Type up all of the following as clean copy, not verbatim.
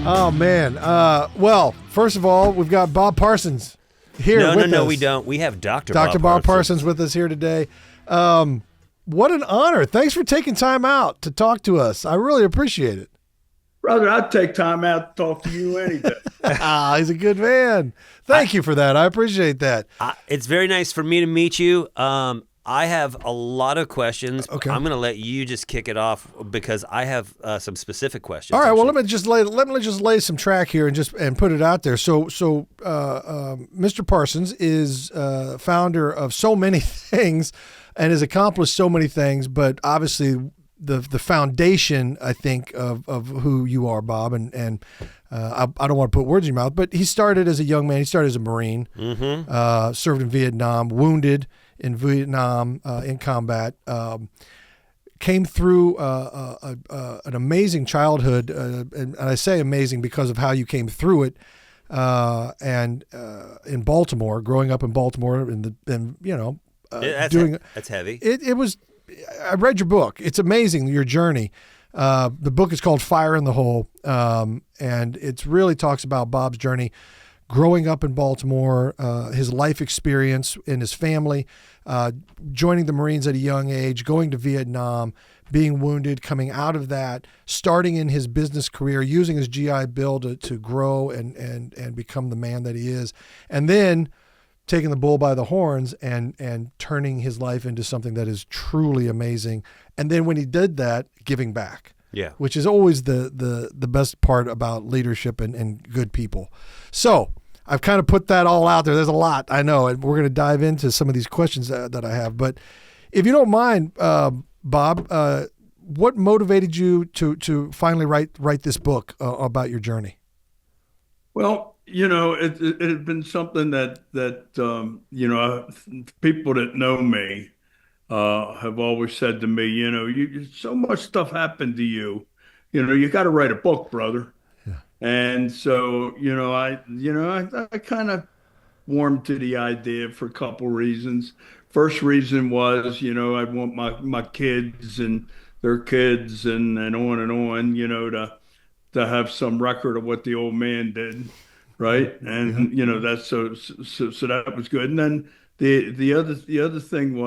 Oh, man. Well, first of all, we've got Bob Parsons here with us. No, we don't. We have Dr. Bob Parsons with us here today. What an honor. Thanks for taking time out to talk to us. I really appreciate it. Brother, I'd take time out to talk to you any day. He's a good man. Thank you for that. I appreciate that. It's very nice for me to meet you. I have a lot of questions. Okay. I'm going to let you just kick it off because I have some specific questions. All right. actually. Well, let me just lay some track here and put it out there. So Mr. Parsons is founder of so many things and has accomplished so many things, but obviously the foundation, I think, of who you are, Bob, and I don't want to put words in your mouth, but he started as a young man. He started as a Marine, served in Vietnam, wounded in Vietnam in combat, came through an amazing childhood, and I say amazing because of how you came through it, and in Baltimore, growing up in Baltimore, that's heavy. It was. I read your book. It's amazing, your journey. The book is called Fire in the Hole, and it really talks about Bob's journey growing up in Baltimore, his life experience in his family, joining the Marines at a young age, going to Vietnam, being wounded, coming out of that, starting in his business career, using his GI Bill to grow and become the man that he is, and then taking the bull by the horns and turning his life into something that is truly amazing. And then when he did that, giving back. Yeah. Which is always the best part about leadership and good people. So I've kind of put that all out there. There's a lot, I know, and we're going to dive into some of these questions that I have. But if you don't mind, Bob, what motivated you to finally write this book about your journey? Well, it had been something that people that know me have always said to me, so much stuff happened to you, you got to write a book, brother. Yeah. And so, I kind of warmed to the idea for a couple reasons. First reason was, I want my kids and their kids and on, to have some record of what the old man did. Right. And, that's so that was good. And then the other thing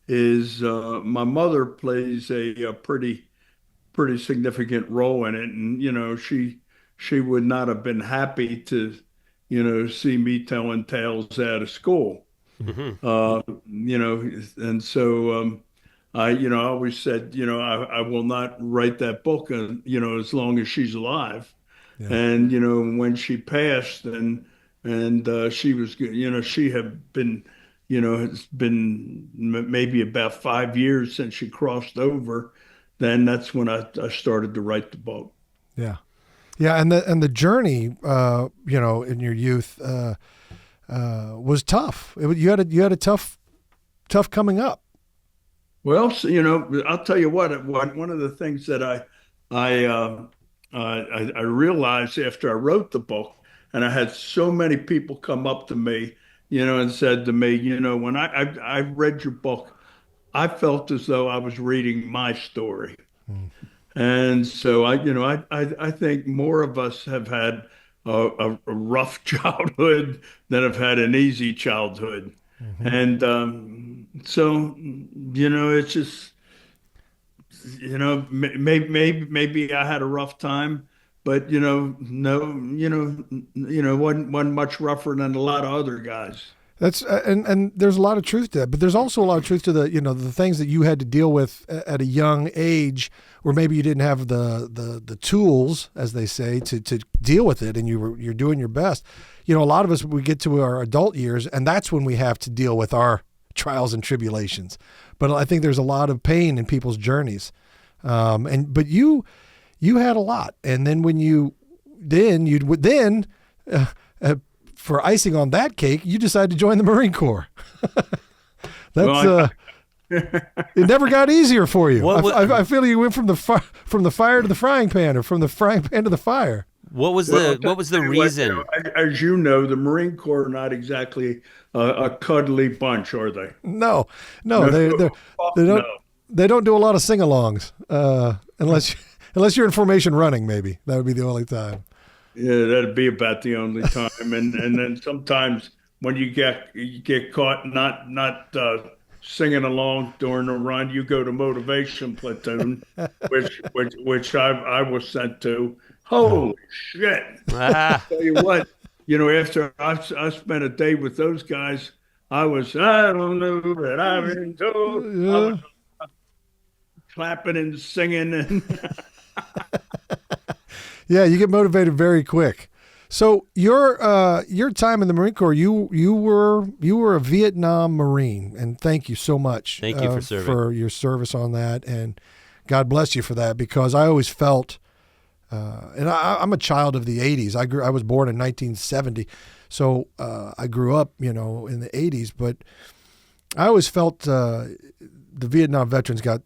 is my mother plays a pretty significant role in it. And, she would not have been happy to, see me telling tales out of school. And so I always said, I will not write that book, as long as she's alive. Yeah. And, when she passed and she was, she had been, it's been maybe about 5 years since she crossed over. Then that's when I started to write the book. Yeah. Yeah. And the journey, in your youth, was tough. You had a tough coming up. Well, so, I'll tell you what, one of the things that I realized after I wrote the book, and I had so many people come up to me, and said to me, when I read your book, I felt as though I was reading my story. And so I think more of us have had a rough childhood than have had an easy childhood. And so, it's just, maybe I had a rough time, but wasn't much rougher than a lot of other guys. That's and there's a lot of truth to that, but there's also a lot of truth to the things that you had to deal with at a young age, where maybe you didn't have the tools, as they say, to deal with it, and you're doing your best. A lot of us, we get to our adult years, and that's when we have to deal with our trials and tribulations. But I think there's a lot of pain in people's journeys. But you had a lot. And then for icing on that cake, you decided to join the Marine Corps. It never got easier for you. I feel you went from the fire to the frying pan, or from the frying pan to the fire. What was the reason? As you know, the Marine Corps are not exactly a cuddly bunch, are they? No, they don't do a lot of sing-alongs, unless you're in formation running. Maybe that would be the only time. Yeah, that'd be about the only time. And then sometimes when you get caught not singing along during the run, you go to motivation platoon, which I was sent to. Holy shit! Ah, Tell you what, after I spent a day with those guys, I don't know that I've been told. I was Yeah. clapping and singing and Yeah, you get motivated very quick. So your time in the Marine Corps, you were a Vietnam Marine, and thank you so much. Thank you for serving. For your service on that, and God bless you for that, because I always felt, and I'm a child of the '80s. I was born in 1970, so I grew up, in the '80s. But I always felt the Vietnam veterans got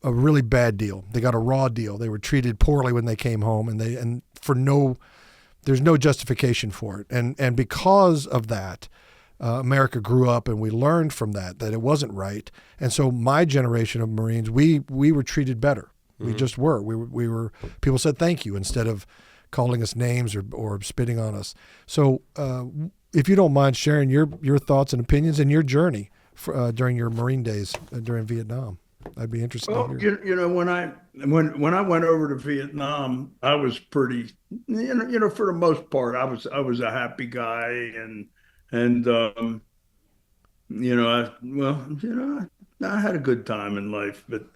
a really bad deal. They got a raw deal. They were treated poorly when they came home, and there's no justification for it. And because of that, America grew up, and we learned from that it wasn't right. And so my generation of Marines, we were treated better. Mm-hmm. We just were. We were. People said thank you instead of calling us names or spitting on us. So if you don't mind sharing your thoughts and opinions and your journey during your Marine days during Vietnam. I'd be interested to hear. When I went over to Vietnam, I was pretty, for the most part, I was a happy guy, and I had a good time in life. But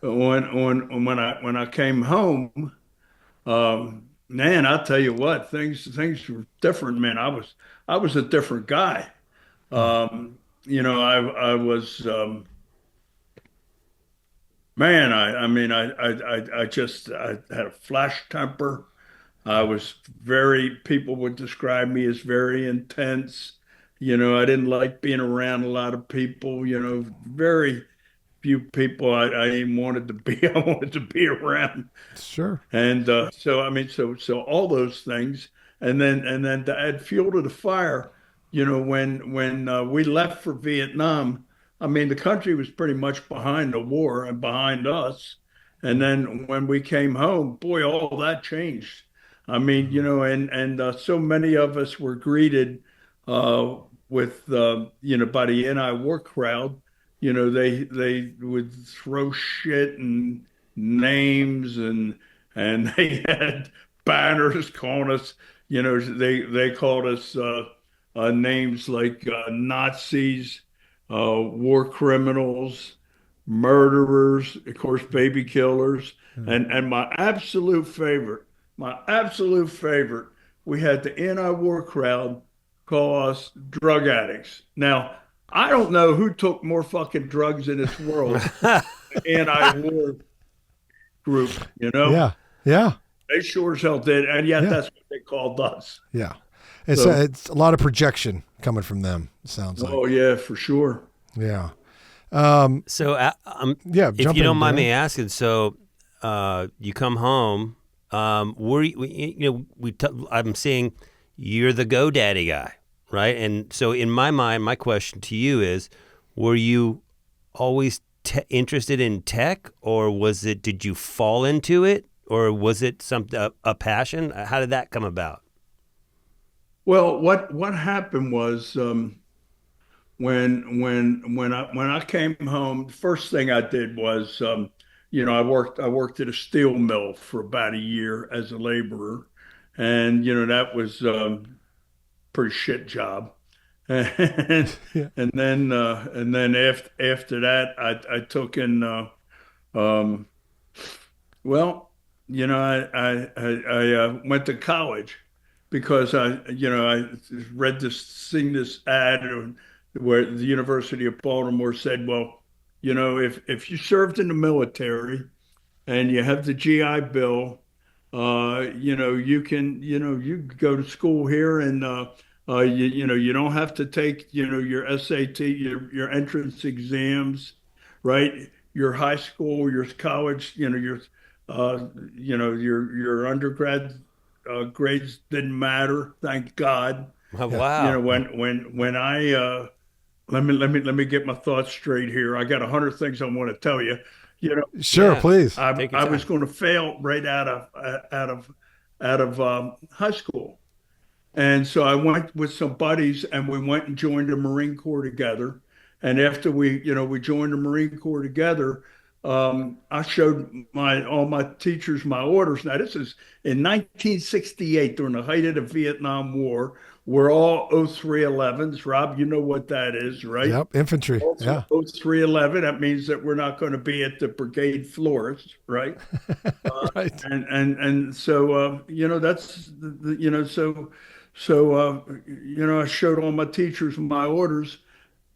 when I came home, man, I'll tell you what, things were different, man. I was a different guy. I was. Man, I had a flash temper. I was people would describe me as very intense. I didn't like being around a lot of people, very few people I even wanted to be, I wanted to be around. Sure. And so all those things. And then to add fuel to the fire, when we left for Vietnam, the country was pretty much behind the war and behind us. And then when we came home, boy, all that changed. And so many of us were greeted with, by the NI war crowd. They would throw shit and names and they had banners calling us, they called us names like Nazis, war criminals, murderers, of course, baby killers, and my absolute favorite, we had the anti-war crowd call us drug addicts. Now, I don't know who took more fucking drugs in this world, the anti-war group, Yeah. Yeah. They sure as hell did, and yet that's what they called us. Yeah. It's a lot of projection coming from them, it sounds like. Oh, yeah, for sure. Yeah. So, if you don't mind me asking, so you come home, I'm seeing you're the GoDaddy guy, right? And so in my mind, my question to you is, were you always interested in tech, or did you fall into it, or was it a passion? How did that come about? Well, what happened was when I came home, the first thing I did was I worked at a steel mill for about a year as a laborer, and that was pretty shit job. And Yeah. and then after that, I took in well, I went to college because I seen this ad where the University of Baltimore said, well, if you served in the military and you have the GI Bill, you go to school here, and you don't have to take your SAT, your entrance exams, right? Your high school, your college, your undergrad grades didn't matter, thank God. Wow. When I let me get my thoughts straight here. I got 100 things I want to tell you. Sure, Yeah. please. I was going to fail right out of high school. And so I went with some buddies and we went and joined the Marine Corps together. And after we joined the Marine Corps together, I showed all my teachers my orders. Now, this is in 1968 during the height of the Vietnam War. We're all 0311s. Rob, you know what that is, right? Yep, infantry. Yeah. 0311. That means that we're not going to be at the brigade floors, right? Right. And so that's I showed all my teachers my orders,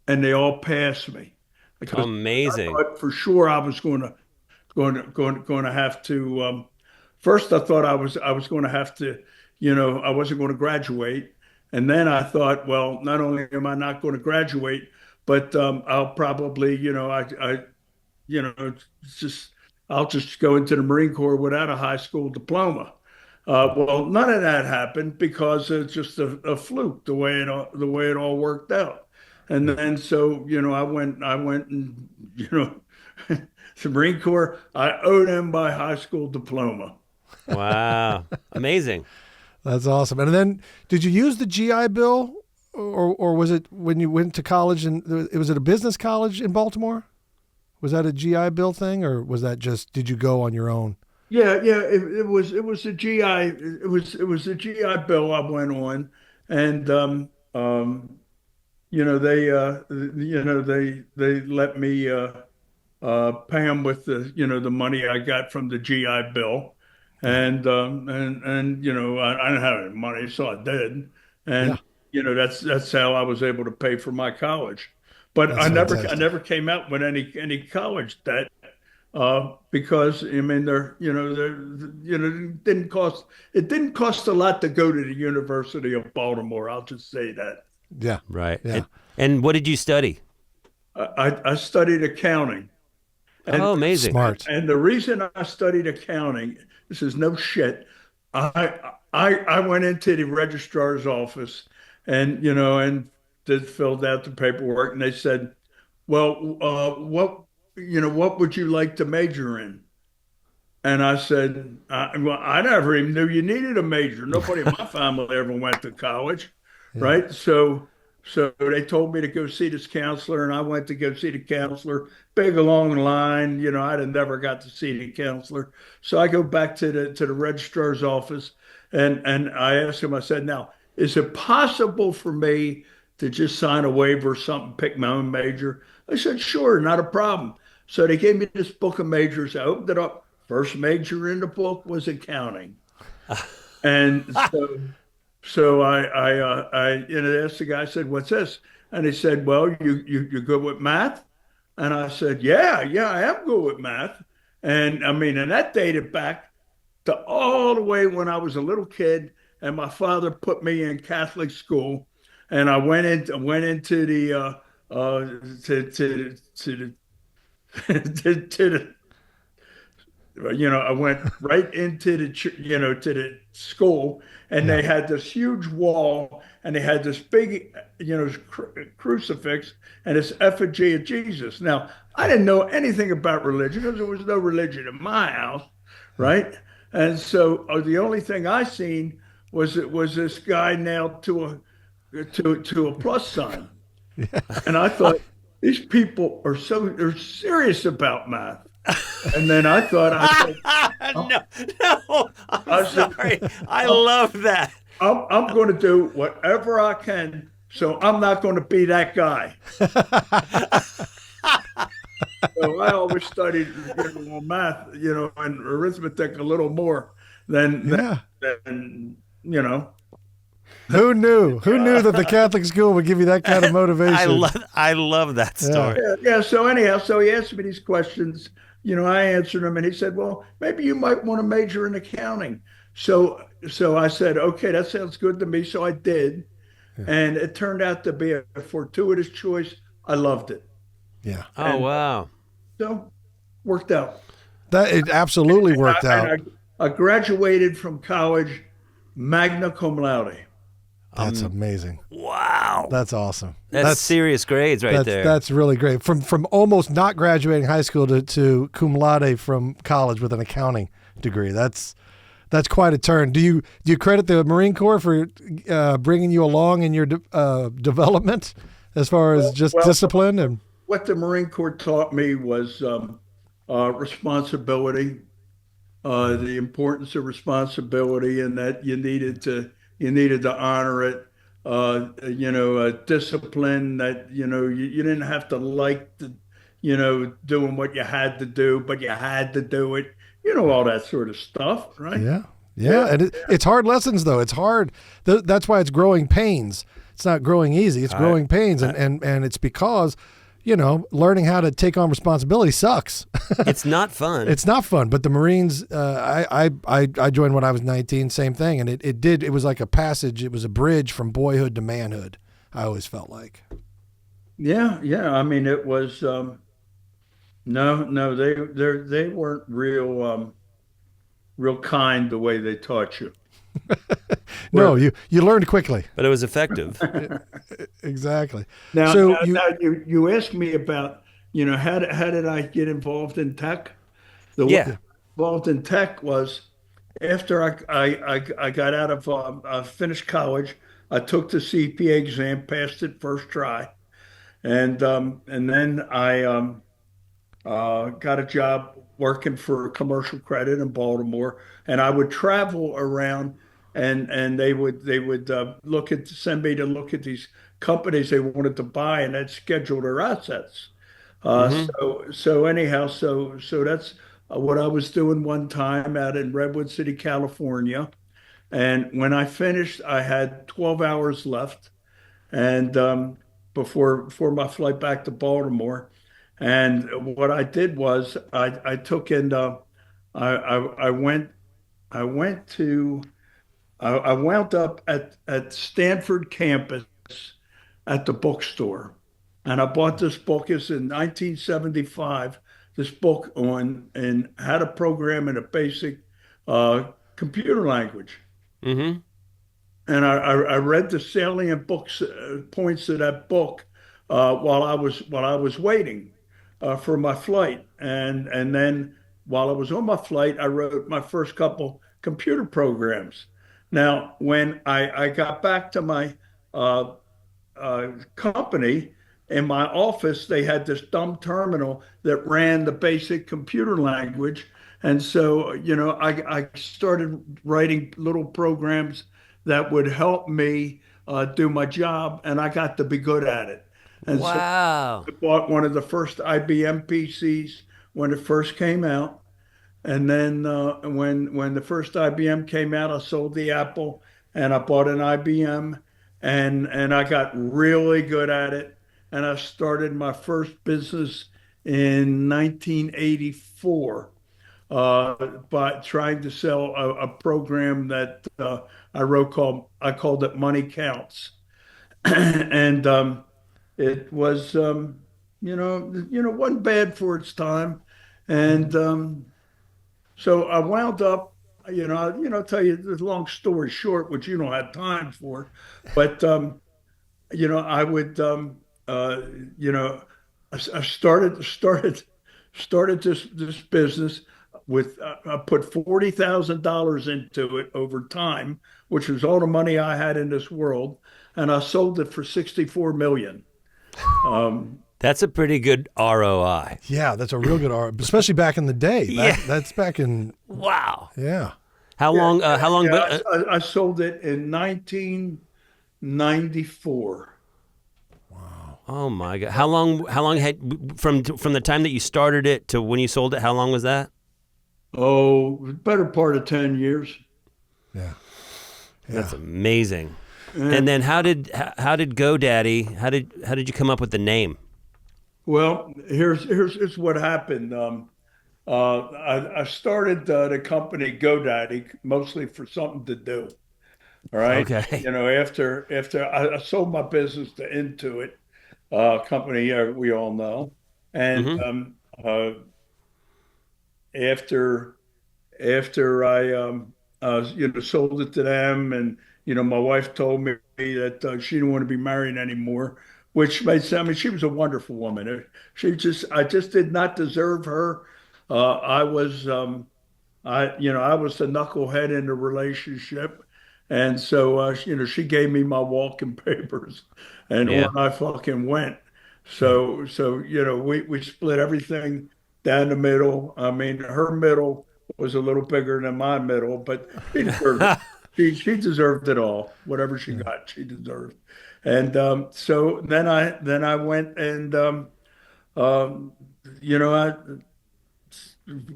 and they all passed me because Amazing. I thought for sure I was going to have to. First, I thought I was going to have to, I wasn't going to graduate, and then I thought, well, not only am I not going to graduate, but I'll probably, just I'll just go into the Marine Corps without a high school diploma. Well, none of that happened because it's just a fluke the way it all worked out. And then so I went and the Marine Corps, I owe them my high school diploma. Wow, amazing. That's awesome. And then, did you use the GI Bill, or was it when you went to college? And was it a business college in Baltimore? Was that a GI Bill thing, or was that just, did you go on your own? Yeah. It was a GI. It was a GI Bill I went on, and they let me pay them with the money I got from the GI Bill, and I didn't have any money, so I did, and that's how I was able to pay for my college. But That's I fantastic. never came out with any college debt. Because I mean, it didn't cost a lot to go to the University of Baltimore. I'll just say that. Yeah. Right. Yeah. And what did you study? I studied accounting. And, Oh, amazing. Smart. And the reason I studied accounting, this is no shit. I went into the registrar's office and filled out the paperwork, and they said, "Well, what would you like to major in?" And I said, I never even knew you needed a major. Nobody in my family ever went to college, right? So they told me to go see this counselor, and I went to go see the counselor. Big long line, I'd have never got to see the counselor. So I go back to the registrar's office, and I asked him. I said, "Now, is it possible for me to just sign a waiver or something, pick my own major?" I said, "Sure, not a problem." So they gave me this book of majors. I opened it up. First major in the book was accounting. And so I asked the guy, I said, "What's this?" And he said, "Well, you're good with math?" And I said, yeah, I am good with math. And I mean, and that dated back to all the way when I was a little kid and my father put me in Catholic school. And I went into the I went right into to the school, and they had this huge wall, and they had this big, crucifix and this effigy of Jesus. Now, I didn't know anything about religion because there was no religion in my house, right? And so the only thing I seen was this guy nailed to a plus sign, and I thought these people they're serious about math. And then I thought, No, I'm sorry. I love that. I'm going to do whatever I can, so I'm not going to be that guy. So I always studied math, and arithmetic a little more than Who knew? Who knew that the Catholic school would give you that kind of motivation? I love that story. Yeah. So anyhow, he asked me these questions. I answered them, and he said, "Well, maybe you might want to major in accounting." So I said, "Okay, that sounds good to me." So I did, and it turned out to be a fortuitous choice. I loved it. Yeah. Oh, wow. So worked out. It absolutely worked out. I graduated from college magna cum laude. That's amazing. Wow. That's awesome. That's serious grades right there. That's really great. From almost not graduating high school to cum laude from college with an accounting degree. That's That's quite a turn. Do you credit the Marine Corps for bringing you along in your development as far as just Well, discipline and? what the Marine Corps taught me was responsibility, the importance of responsibility, and that you needed to honor it. Discipline that you didn't have to like the doing what you had to do, but you had to do it. All that sort of stuff, right? Yeah. Yeah. Yeah. And it's hard lessons, though. It's hard. That's why it's growing pains. It's not growing easy. It's growing pains. And it's because, learning how to take on responsibility sucks. It's not fun. It's not fun. But the Marines, I joined when I was 19, same thing. And it was like a passage. It was a bridge from boyhood to manhood, I always felt like. Yeah, yeah. I mean, it was no, they weren't real kind the way they taught you. No, you learned quickly. But it was effective. Exactly. Now, So you asked me about, how did I get involved in tech? The way I Yeah. got involved in tech was after I got out of finished college. I took the CPA exam, passed it first try, and then I got a job working for commercial credit in Baltimore, and I would travel around, and they would send me to look at these companies they wanted to buy, and I'd schedule their assets. Hmm. So anyhow, so that's what I was doing one time out in Redwood City, California, and when I finished, I had 12 hours left, and before my flight back to Baltimore. And what I did was I took in I went to I wound up at Stanford campus at the bookstore, and I bought this book. It's in 1975. This book on and how to program in a basic computer language. Hmm. And I read the salient books points of that book while I was waiting for my flight, and then while I was on my flight, I wrote my first couple computer programs. Now, when I got back to my uh, company, in my office, they had this dumb terminal that ran the basic computer language. And so, I started writing little programs that would help me do my job, and I got to be good at it. And so Wow. I bought one of the first IBM PCs when it first came out. And then when the first IBM came out, I sold the Apple and I bought an IBM, and I got really good at it. And I started my first business in 1984 by trying to sell a program that I called it Money Counts. And it was wasn't bad for its time. And so I wound up, tell you the long story short, which you don't have time for, but I would, uh, you know, I started this business with I put $40,000 into it over time, which was all the money I had in this world, and I sold it for 64 million. Um, That's a pretty good ROI. yeah, that's a real good art, especially back in the day. Yeah. That's back in, Wow. yeah. How long? How long? yeah, I sold it in 1994. Oh my God! How long? How long had from the time that you started it to when you sold it? How long was that? Oh, better part of 10 years. Yeah. That's amazing. And, And then how did GoDaddy? How did you come up with the name? well, here's what happened. I started the company GoDaddy mostly for something to do. All right. Okay. After I sold my business to Intuit, company we all know, and Hmm. after I sold it to them, and my wife told me that she didn't want to be married anymore, which made sense. I mean, she was a wonderful woman. I just did not deserve her. I was I was the knucklehead in the relationship. And so, she gave me my walking papers and Yeah. on I fucking went. So, we split everything down the middle. I mean, her middle was a little bigger than my middle, but she deserved it. She deserved it all. Whatever she Yeah. got, she deserved. And so then I went and um, I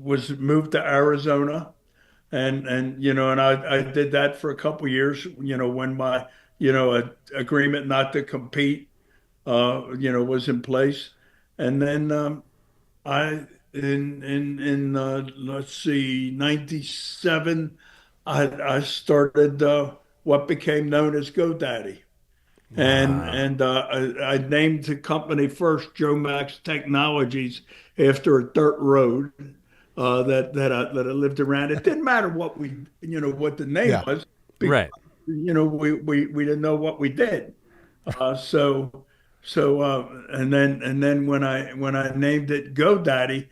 was moved to Arizona, and I did that for a couple years. When my agreement not to compete was in place, and then I in let's see, 97, I started what became known as GoDaddy. Wow. And I named the company first Joe Max Technologies after a dirt road that I lived around. It didn't matter what the name Yeah. was, because Right. we didn't know what we did. And then when I named it GoDaddy,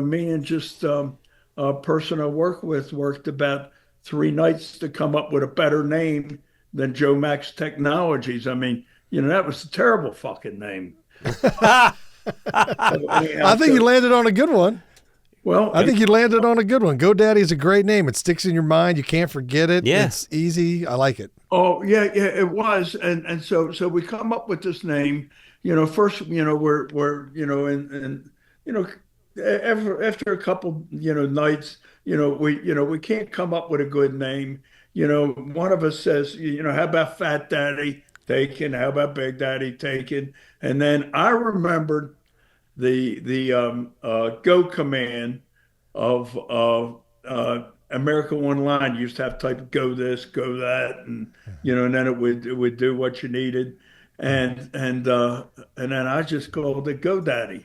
me and just a person I work with worked about 3 nights to come up with a better name than Joe Max Technologies. I mean, that was a terrible fucking name. So anyhow, I think you landed on a good one. well, I think you landed on a good one. GoDaddy is a great name. It sticks in your mind. You can't forget it. Yeah. It's easy. I like it. oh yeah, it was, and so we come up with this name. First, we're and after a couple nights, we can't come up with a good name. One of us says, how about Fat Daddy? Taken. How about Big Daddy? Taken. And then I remembered the go command of America Online. Used to have type go this, go that, and then it would do what you needed, and then I just called it GoDaddy,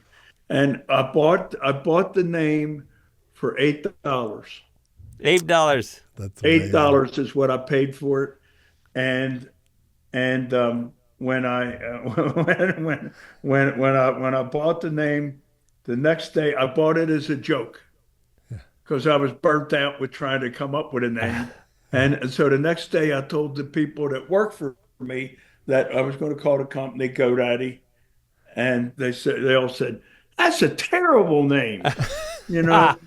and I bought the name for $8. $8. That's Eight amazing. dollars is what I paid for it, and when I when I bought the name, the next day I bought it as a joke because I was burnt out with trying to come up with a name. And so the next day I told the people that work for me that I was going to call the company GoDaddy, and they all said, "That's a terrible name." Why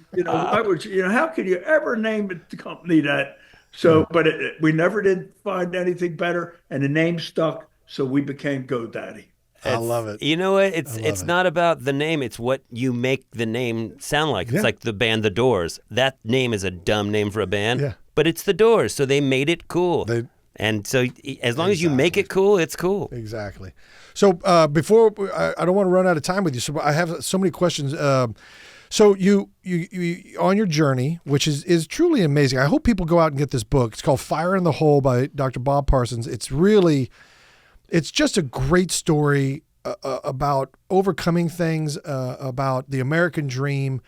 would how could you ever name the company that? So, but we never did find anything better, and the name stuck, so we became GoDaddy. I love it. You know what? I It's love it. not about the name. It's what you make the name sound like. It's Yeah. like the band The Doors. That name is a dumb name for a band, Yeah. but it's The Doors, so they made it cool. They- and so as long as you make it cool, it's cool. Exactly. So before I don't want to run out of time with you, so I have so many questions. So you on your journey, which is truly amazing. I hope people go out and get this book. It's called Fire in the Hole by Dr. Bob Parsons. It's just a great story about overcoming things, about the American dream,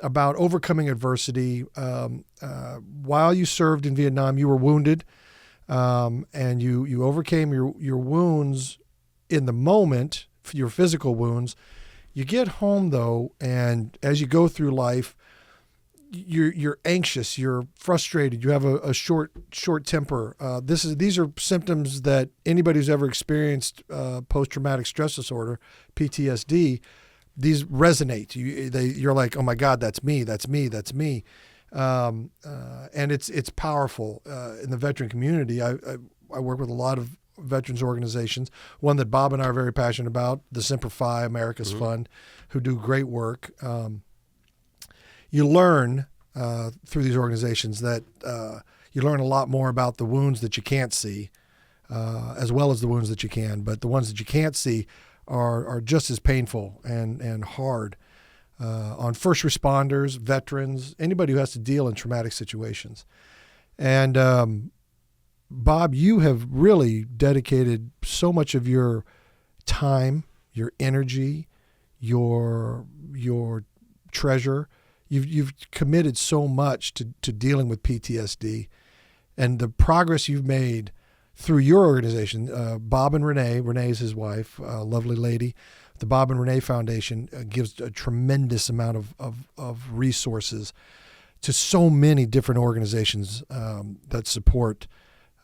about overcoming adversity. While you served in Vietnam, you were wounded, and you overcame your wounds in the moment, your physical wounds. You get home though, and as you go through life, you're anxious, you're frustrated, you have a short temper. These are symptoms that anybody who's ever experienced post-traumatic stress disorder, PTSD, these resonate. You're like, oh my God, that's me, that's me, that's me, and it's powerful in the veteran community. I work with a lot of veterans organizations. One that Bob and I are very passionate about, the Simplify America's Fund, who do great work. You learn through these organizations that you learn a lot more about the wounds that you can't see, as well as the wounds that you can. But the ones that you can't see are just as painful and hard on first responders, veterans, anybody who has to deal in traumatic situations. And Bob, you have really dedicated so much of your time, your energy, your treasure. You've committed so much to dealing with PTSD, and the progress you've made through your organization. Bob and Renee is his wife, a lovely lady. The Bob and Renee Foundation gives a tremendous amount of resources to so many different organizations that support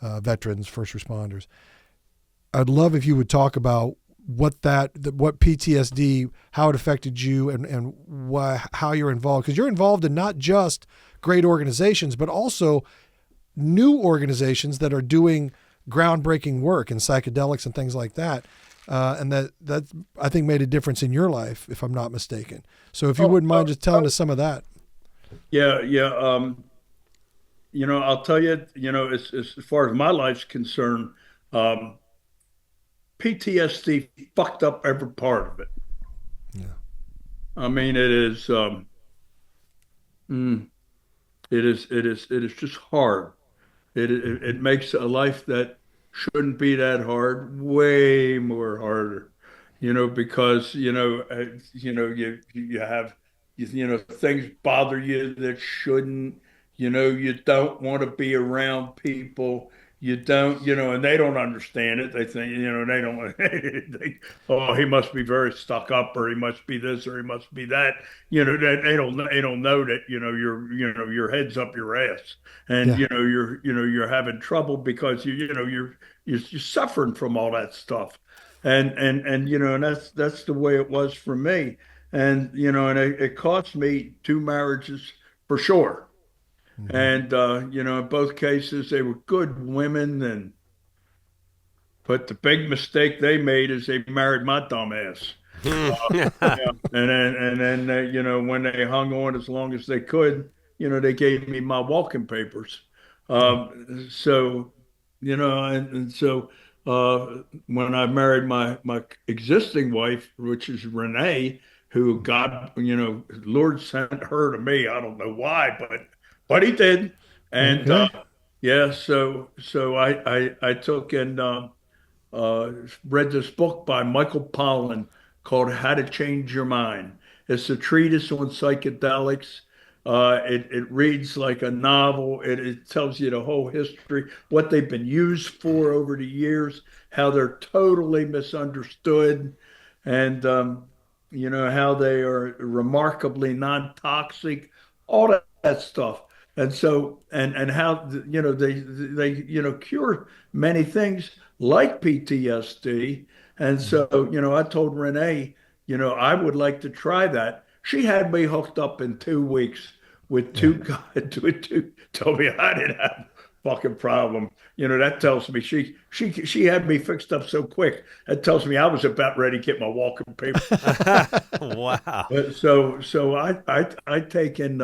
veterans, first responders. I'd love if you would talk about what PTSD, how it affected you, and how you're involved, because you're involved in not just great organizations, but also new organizations that are doing groundbreaking work in psychedelics and things like that. And that I think made a difference in your life, if I'm not mistaken. So if you wouldn't mind just telling us some of that. Yeah, yeah. I'll tell you, as far as my life's concerned, PTSD fucked up every part of it. Yeah. I mean, it is just hard. It makes a life that shouldn't be that hard way more harder, because you have things bother you that shouldn't. You don't want to be around people. You don't, and they don't understand it. They think, they don't. They, oh, he must be very stuck up, or he must be this, or he must be that. They don't know that. Your head's up your ass, and Yeah. you're having trouble because you're suffering from all that stuff, and that's the way it was for me, and it cost me two marriages for sure. Mm-hmm. And in both cases they were good women, but the big mistake they made is they married my dumb ass. Yeah. And then when they hung on as long as they could, they gave me my walking papers. So and so when I married my existing wife, which is Renee, who God, Lord sent her to me. I don't know why, but He did. And Okay. yeah, so I took and uh, read this book by Michael Pollan called How to Change Your Mind. It's a treatise on psychedelics. It reads like a novel. It tells you the whole history, what they've been used for over the years, how they're totally misunderstood, and how they are remarkably non-toxic, all that stuff. And so, and how they cure many things like PTSD. And so, I told Renee, I would like to try that. She had me hooked up in 2 weeks with Yeah. two guys, with two, told me I didn't have a fucking problem. That tells me she had me fixed up so quick. That tells me I was about ready to get my walking paper. Wow. So I taken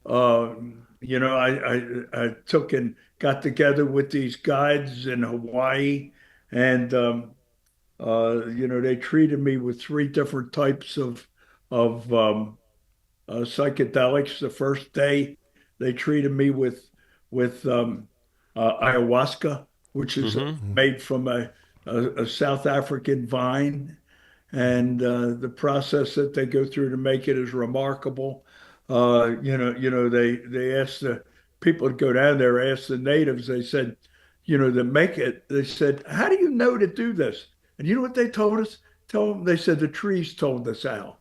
I took and got together with these guides in Hawaii, and they treated me with three different types of psychedelics. The first day, they treated me with ayahuasca, which is Hmm. made from a South African vine, and the process that they go through to make it is remarkable. They asked the people to go down there, asked the natives. They said, to make it. They said, "How do you know to do this?" And you know what they told us? Told them they said the trees told us how.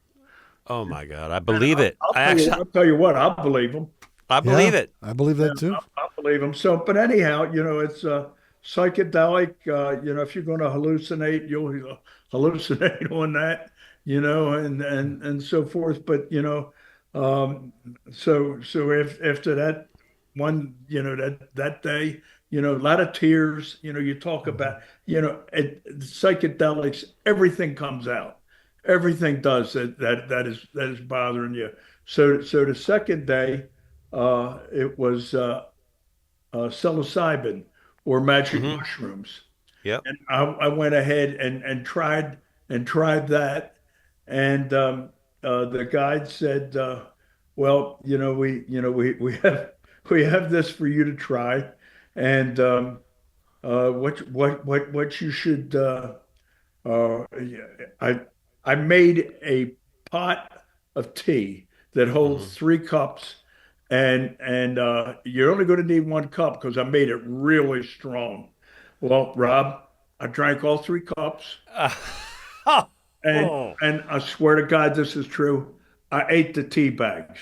Oh my God, I And believe it. I'll tell you what, I believe them. I Yeah. believe it. I believe Yeah, that too. I believe them. So, but anyhow, it's psychedelic. If you're going to hallucinate, you'll hallucinate on that, and so forth. But um, so if after that one, that day, a lot of tears. You talk about, psychedelics. Everything comes out. Everything does that is bothering you. So the second day it was psilocybin or magic Hmm. mushrooms. Yep. And I went ahead and tried that. And the guide said, "Well, we have this for you to try, and what you should yeah, I made a pot of tea that holds Hmm. 3 cups, and you're only going to need 1 cup because I made it really strong. Well, Rob, I drank all 3 cups, and Oh. and I swear to God, this is true. I ate the tea bags.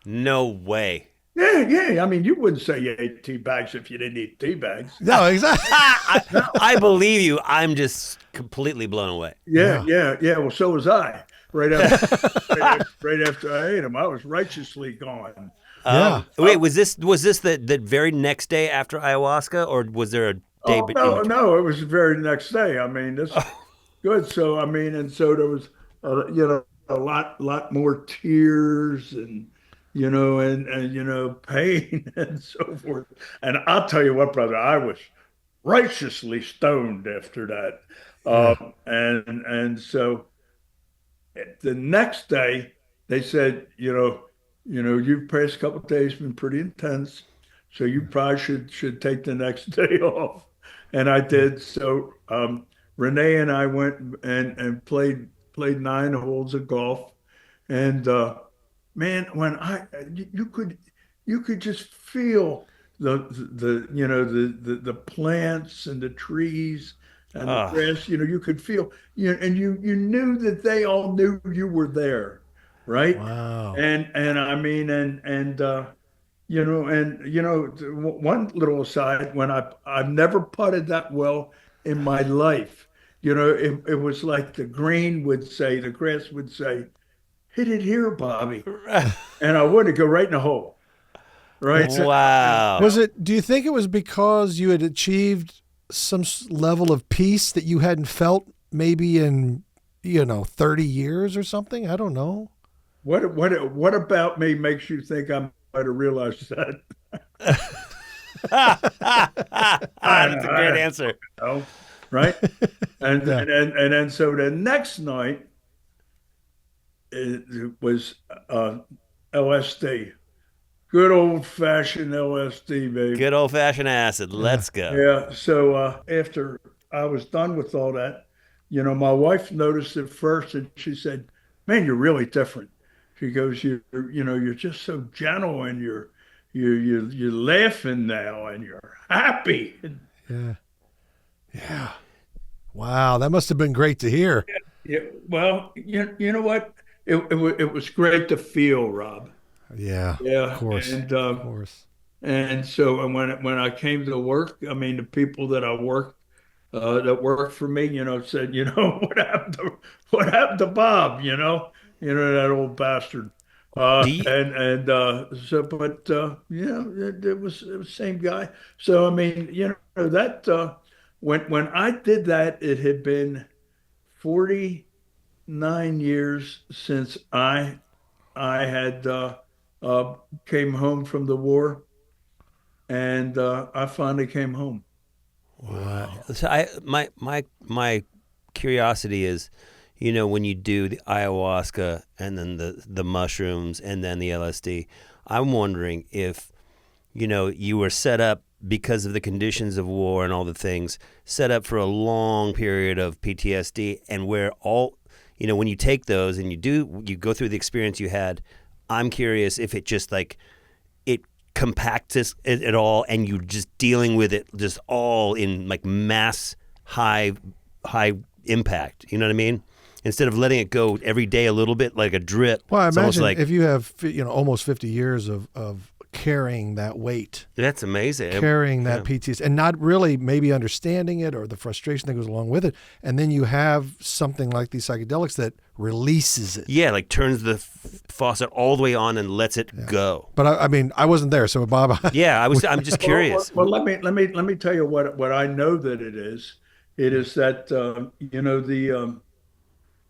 No way. Yeah, yeah. I mean, you wouldn't say you ate tea bags if you didn't eat tea bags. No, exactly. I believe you. I'm just completely blown away. Yeah, Yeah. yeah, yeah. Well, so was I. Right after, right after I ate them, I was righteously gone. Yeah. Wait, was this the very next day after ayahuasca, or was there a day Oh in no, between? no, it was the very next day. I mean, this good. So I mean, and so there was, a lot more tears and pain and so forth. And I'll tell you what, brother, I was righteously stoned after that. Yeah. And so the next day they said, you've past couple of days been pretty intense, so you probably should take the next day off. And I did. So Renee and I went and played 9 holes of golf. And man, when you could just feel the plants and the trees and the Oh, grass. You could feel and you knew that they all knew you were there, right? Wow. And I mean one little aside, when I've never putted that well in my life. It was like the grass would say, hit it here, Bobby. And I would go right in the hole, right? It's a, wow. was it, do you think it was because you had achieved some level of peace that you hadn't felt maybe in, 30 years or something? I don't know. What about me makes you think I might have realized that? That's a great I answer. know, right? And Yeah. and then so the next night it was LSD, good old fashioned LSD, baby. Good old fashioned acid. Yeah. Let's go. Yeah. So after I was done with all that, my wife noticed it first, and she said, "Man, you're really different." She goes, You're just so gentle, and you're laughing now, and you're happy." Yeah. Yeah. Wow. That must have been great to hear. Yeah. Well, you know what? It was great to feel, Rob. Yeah. Of Yeah. course. And Of course. when I came to work, I mean, the people that worked for me, said, what happened to Bob, that old bastard. Do you, It was the same guy. So I mean, that when I did that, it had been 49 years since I had came home from the war, and I finally came home. Wow. so my curiosity is, when you do the ayahuasca and then the mushrooms and then the LSD, I'm wondering if, you were set up because of the conditions of war and all the things, set up for a long period of PTSD, and where all, when you take those and you go through the experience you had, I'm curious if it just like it compacts it all, and you're just dealing with it just all in like mass high impact. You know what I mean? Instead of letting it go every day a little bit like a drip. Well, I It's almost imagine like if you have, almost 50 years of carrying that weight, that's amazing. carrying that Yeah. PTSD, and not really maybe understanding it or the frustration that goes along with it. And then you have something like these psychedelics that releases it. Yeah, like turns the faucet all the way on and lets it go. But I mean, I wasn't there. So Bob, Yeah, I'm just curious. Well, let me tell you what I know that it is. It is that the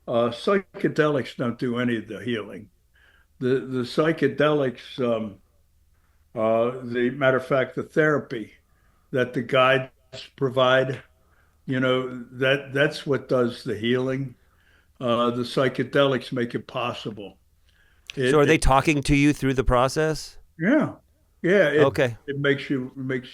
psychedelics don't do any of the healing. The psychedelics, the matter of fact, the therapy that the guides provide, that's what does the healing. The psychedelics make it possible. So are It, they talking to you through the process? Yeah, yeah. It Okay. it makes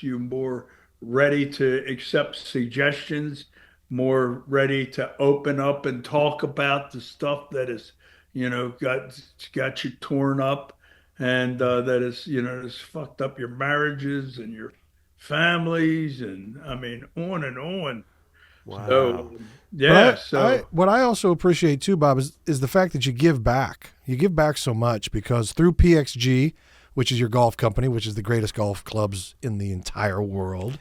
you more ready to accept suggestions, more ready to open up and talk about the stuff that is, got you torn up, and that is, has fucked up your marriages and your families, and I mean, on and on. Wow. So But so what I also appreciate too, Bob, is the fact that you give back. You give back so much because through PXG, which is your golf company, which is the greatest golf clubs in the entire world.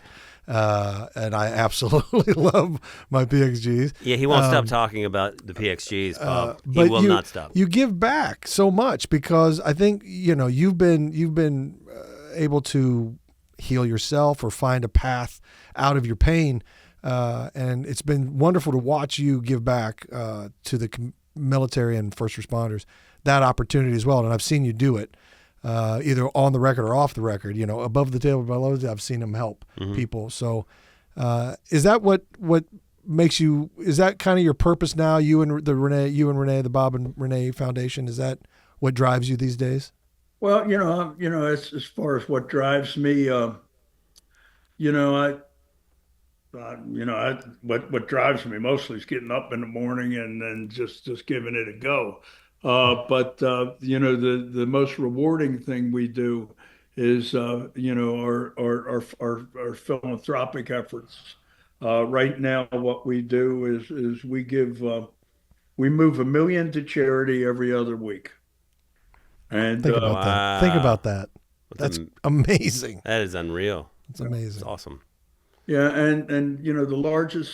And I absolutely love my PXGs. Yeah, he won't stop talking about the PXGs, Bob. He But will not stop. You give back so much because I think you've been able to heal yourself or find a path out of your pain, and it's been wonderful to watch you give back to the military and first responders that opportunity as well. And I've seen you do it. Either on the record or off the record, above the table, below the table, I've seen him help people. So, is that what makes you? Is that kind of your purpose now? You and Renee, the Bob and Renee Foundation. Is that what drives you these days? well, as far as what drives me, I what drives me mostly is getting up in the morning and then just giving it a go. But the most rewarding thing we do is our philanthropic efforts. Right now, what we do is we move 1 million to charity every other week, and Think about that. Think about that. That's amazing. That is unreal. That's amazing. It's awesome. yeah, and the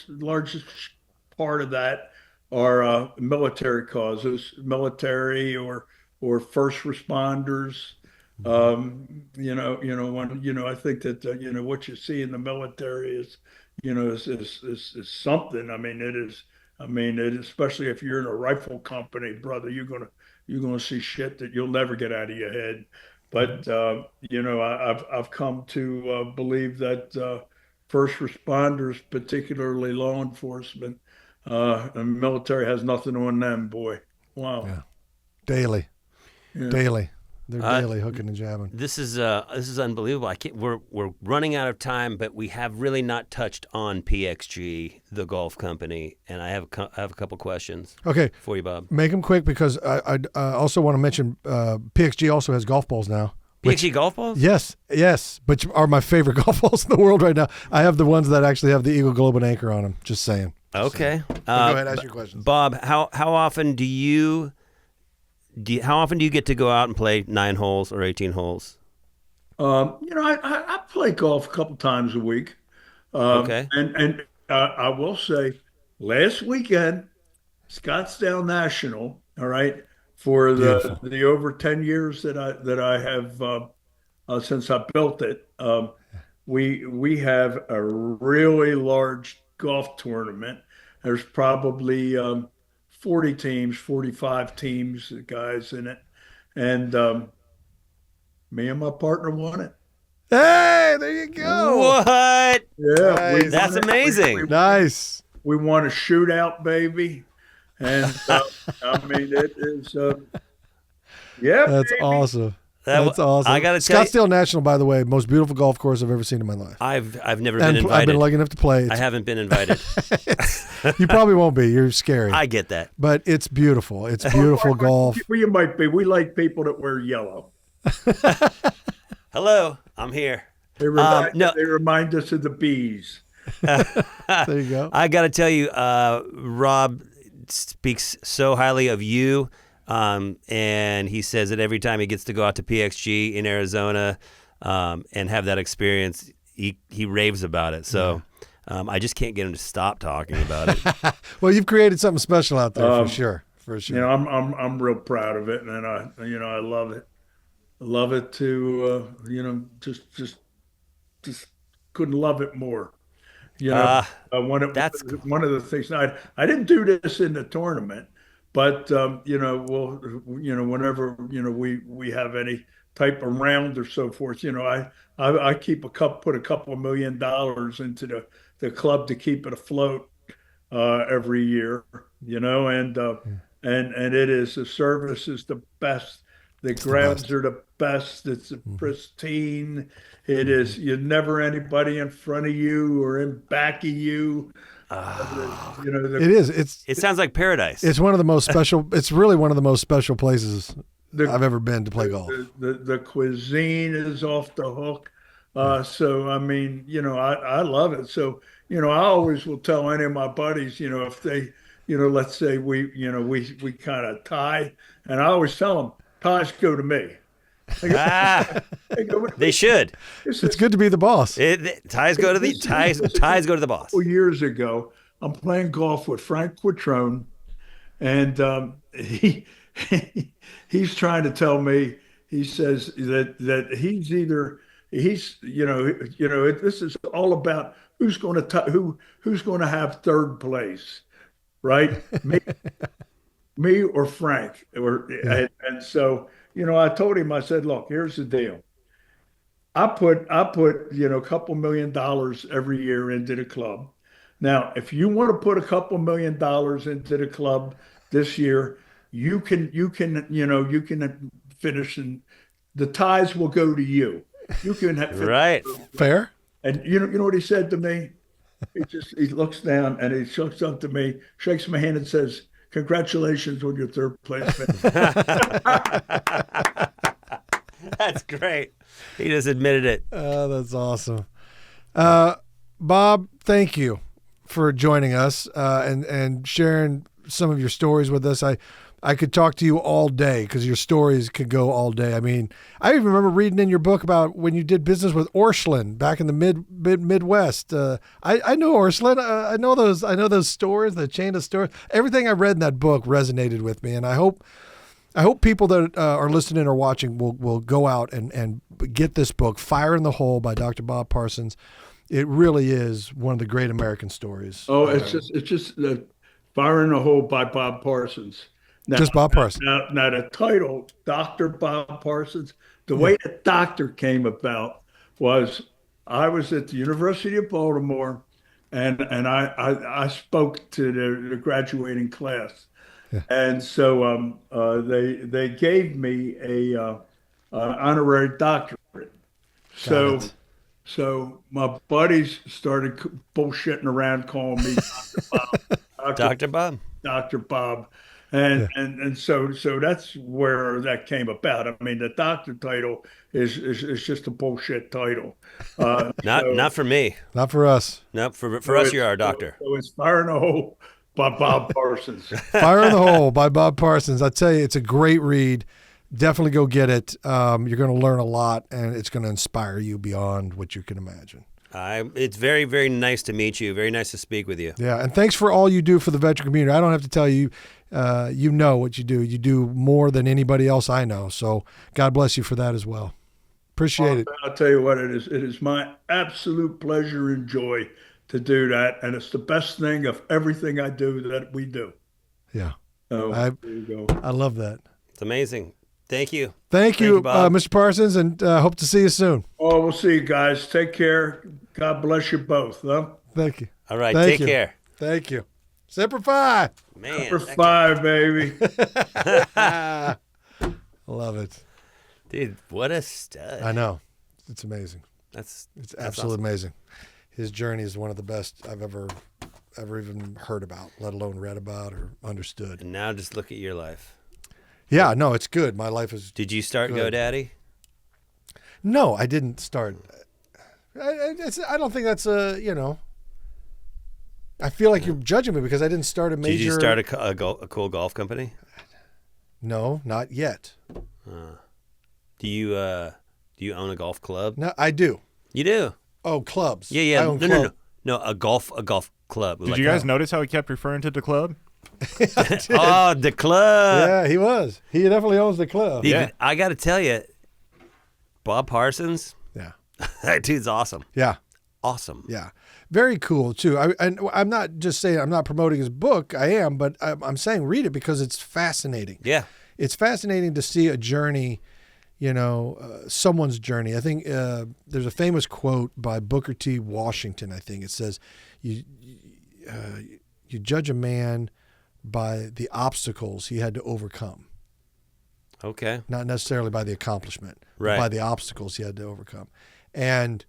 largest part of that are military causes, military or first responders. I think that what you see in the military is something. I mean, it is. I mean, especially if you're in a rifle company, brother, you're gonna see shit that you'll never get out of your head. But I've come to believe that first responders, particularly law enforcement, and military, has nothing on them, boy. Wow. Yeah. Daily. Yeah. Daily. They're daily hooking and jabbing. This is unbelievable. We're running out of time, but we have really not touched on PXG, the golf company, and I have a couple questions. Okay, For you, Bob. make them quick because I also want to mention PXG also has golf balls now. PXG golf balls? Yes, which are my favorite golf balls in the world right now. I have the ones that actually have the Eagle Globe and Anchor on them. Just saying. Okay. Go ahead, ask your questions. Bob, how often do you get to go out and play 9 holes or 18 holes? I play golf a couple times a week. Okay. And I will say, last weekend, Scottsdale National, all right, for the over 10 years that I have since I built it, we have a really large golf tournament. There's probably 40 teams, 45 teams, guys in it. And me and my partner won it. Hey, there you go. What? Yeah, Nice. That's amazing. Nice. We won a shootout, baby. And I mean, it is, yeah, That's baby. awesome. That's awesome. I gotta tell you, Scottsdale National, by the way, most beautiful golf course I've ever seen in my life. I've never been And invited. I've been lucky enough to play. I haven't been invited. You probably won't be. You're scary. I get that. But it's beautiful. It's beautiful golf. Well, you might be. We like people that wear yellow. Hello, I'm here. They remind us of the bees. There you go. I got to tell you, Rob speaks so highly of you, and he says that every time he gets to go out to PXG in Arizona and have that experience, he raves about it. So I just can't get him to stop talking about it. Well, you've created something special out there for sure. For sure. I'm real proud of it, and I love it. I love it to just couldn't love it more. One of the things I didn't do this in the tournament, but whenever we have any type of round or so forth, I put a couple of $1 million into the club to keep it afloat every year, and it is, the service is the best. The grounds are the best. It's pristine. It is. You never anybody in front of you or in back of you. It is. It sounds like paradise. It's one of the most special. It's really one of the most special places I've ever been to play golf. The cuisine is off the hook. So I mean, I love it. So I always will tell any of my buddies, if they, let's say we kind of tie, and I always tell them, ties go to me. They go, Ah, they go, they should. this It's is, good to be the boss. Ties go to the this ties. is Ties go to the boss. 4 years ago. I'm playing golf with Frank Quattrone, and he's trying to tell me. He says that this is all about who's going to have third place, right? Me or Frank, and so I told him, I said, look, here's the deal. I put a couple $1 million every year into the club. Now, if you want to put a couple $1 million into the club this year, you can finish, and the ties will go to you. You can have Right. Fair. And you know what he said to me? He looks down and he looks up to me, shakes my hand and says, "Congratulations on your third place finish." That's great. He just admitted it. That's awesome. Bob, thank you for joining us and sharing some of your stories with us. I could talk to you all day because your stories could go all day. I mean, I even remember reading in your book about when you did business with Orscheln back in the Midwest. I know Orscheln. I know those stores, the chain of stores. Everything I read in that book resonated with me, and I hope people that are listening or watching will go out and get this book, Fire in the Hole by Dr. Bob Parsons. It really is one of the great American stories. Oh, it's just the Fire in the Hole by Bob Parsons. Now, Just Bob Parsons. Now the title, Dr. Bob Parsons, the way the doctor came about was I was at the University of Baltimore, and I spoke to the graduating class, and so they gave me a honorary doctorate. So my buddies started bullshitting around, calling me Dr. Bob. Dr. Bob. And so that's where that came about. I mean, the doctor title is just a bullshit title. Not for me. Not for us. No, for us, you're our doctor. So it's Fire in the Hole by Bob Parsons. Fire in the Hole by Bob Parsons. I tell you, it's a great read. Definitely go get it. You're going to learn a lot, and it's going to inspire you beyond what you can imagine. It's very, very nice to meet you. Very nice to speak with you. Yeah, and thanks for all you do for the veteran community. I don't have to tell you, you know what you do. You do more than anybody else I know. So God bless you for that as well. Appreciate it. I'll tell you what it is. It is my absolute pleasure and joy to do that, and it's the best thing of everything I do that we do. Yeah, so, I there you go. I love that. It's amazing. Thank you. Thank you, Bob. Mr. Parsons, and hope to see you soon. Oh, we'll see you guys. Take care. God bless you both. Huh? Thank you. All right. Thank Take you. care. Thank you. Semper Fi. Man. Number 5, baby. Love it. Dude, what a stud. I know. It's amazing. It's Absolutely awesome. amazing. His journey is one of the best I've ever even heard about, let alone read about or understood. And now just look at your life. Yeah, no, it's good. My life is. Did you start good. GoDaddy? No, I didn't start. I don't think that's I feel like you're judging me because I didn't start a major. Did you start a cool golf company? No, not yet. Do you own a golf club? No, I do. You do? Oh, clubs. Yeah. I own No. A golf club. Did you guys notice how he kept referring to the club? Oh, the club. Yeah, he was. He definitely owns the club. Dude, I got to tell you, Bob Parsons. Yeah. That dude's awesome. Yeah. Awesome. Yeah. Very cool too. I'm not just saying I'm not promoting his book. I am, but I'm saying read it because it's fascinating. Yeah. It's fascinating to see a journey, someone's journey. I think there's a famous quote by Booker T. Washington. I think it says, "You judge a man by the obstacles he had to overcome." Okay. Not necessarily by the accomplishment, Right. but by the obstacles he had to overcome. And,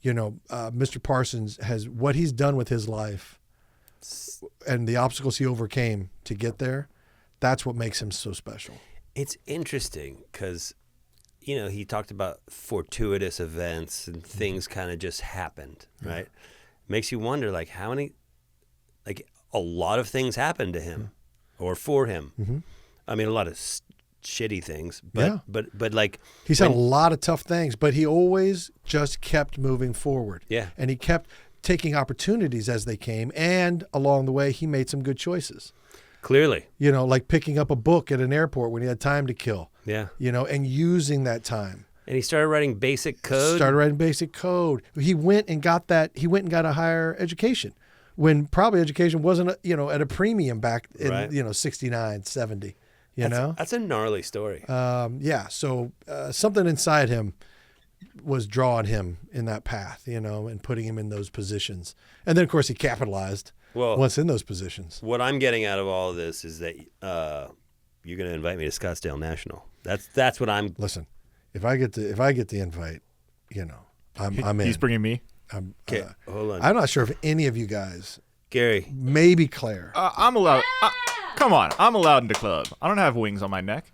Mr. Parsons has what he's done with his life and the obstacles he overcame to get there. That's what makes him so special. It's interesting because, he talked about fortuitous events and things kind of just happened, right? makes you wonder, like, how many, like, a lot of things happened to him or for him. Mm-hmm. I mean, a lot of shitty things, but like he's had a lot of tough things, but he always just kept moving forward. Yeah. And he kept taking opportunities as they came, and along the way he made some good choices. Clearly. You know, like picking up a book at an airport when he had time to kill. Yeah. You know, and using that time. And he started writing basic code. Started writing basic code. He went and got a higher education when probably education wasn't, at a premium back in, 69, 70, That's a gnarly story. So something inside him was drawing him in that path, and putting him in those positions. And then, of course, he capitalized once in those positions. What I'm getting out of all of this is that you're going to invite me to Scottsdale National. That's what I'm. Listen, if I get the invite, I'm in. He's bringing me. Okay, hold on. I'm not sure if any of you guys, Gary, maybe Claire. I'm allowed. Come on, I'm allowed in the club. I don't have wings on my neck.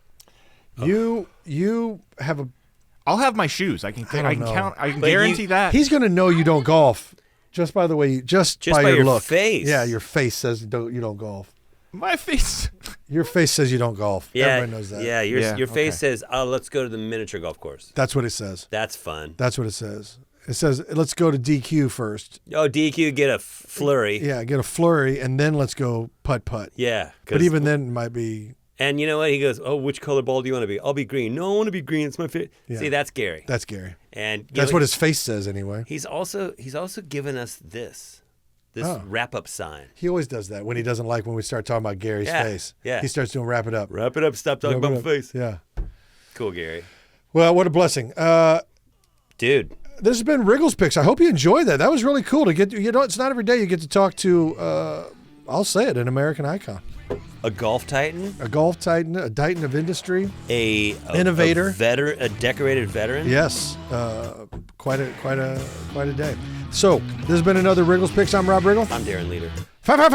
You have a. I'll have my shoes. I can count. I can But guarantee that. He's going to know you don't golf just by the way, just by your look. Face. Yeah, your face says you don't golf. My face. Your face says you don't golf. Yeah, Everybody knows that. Yeah, your face okay. says, "Oh, let's go to the miniature golf course." That's what it says. That's fun. That's what it says. It says, let's go to DQ first. Oh, DQ, get a flurry. Yeah, get a flurry, and then let's go putt-putt. Yeah. But even then, it might be... And you know what? He goes, oh, which color ball do you want to be? I'll be green. No, I want to be green. It's my favorite. Yeah. See, that's Gary. That's Gary. And that's what his face says anyway. He's also given us this wrap-up sign. He always does that when he doesn't like when we start talking about Gary's face. Yeah. He starts doing wrap it up. Wrap it up. Stop talking about my face. Yeah. Cool, Gary. Well, what a blessing. Dude. This has been Riggle's Picks. I hope you enjoyed that. That was really cool to get. It's not every day you get to talk to. I'll say it, an American icon, a golf titan, a titan of industry, a innovator, a decorated veteran. Yes, quite a day. So this has been another Riggle's Picks. I'm Rob Riggle. I'm Darren Leader. Five.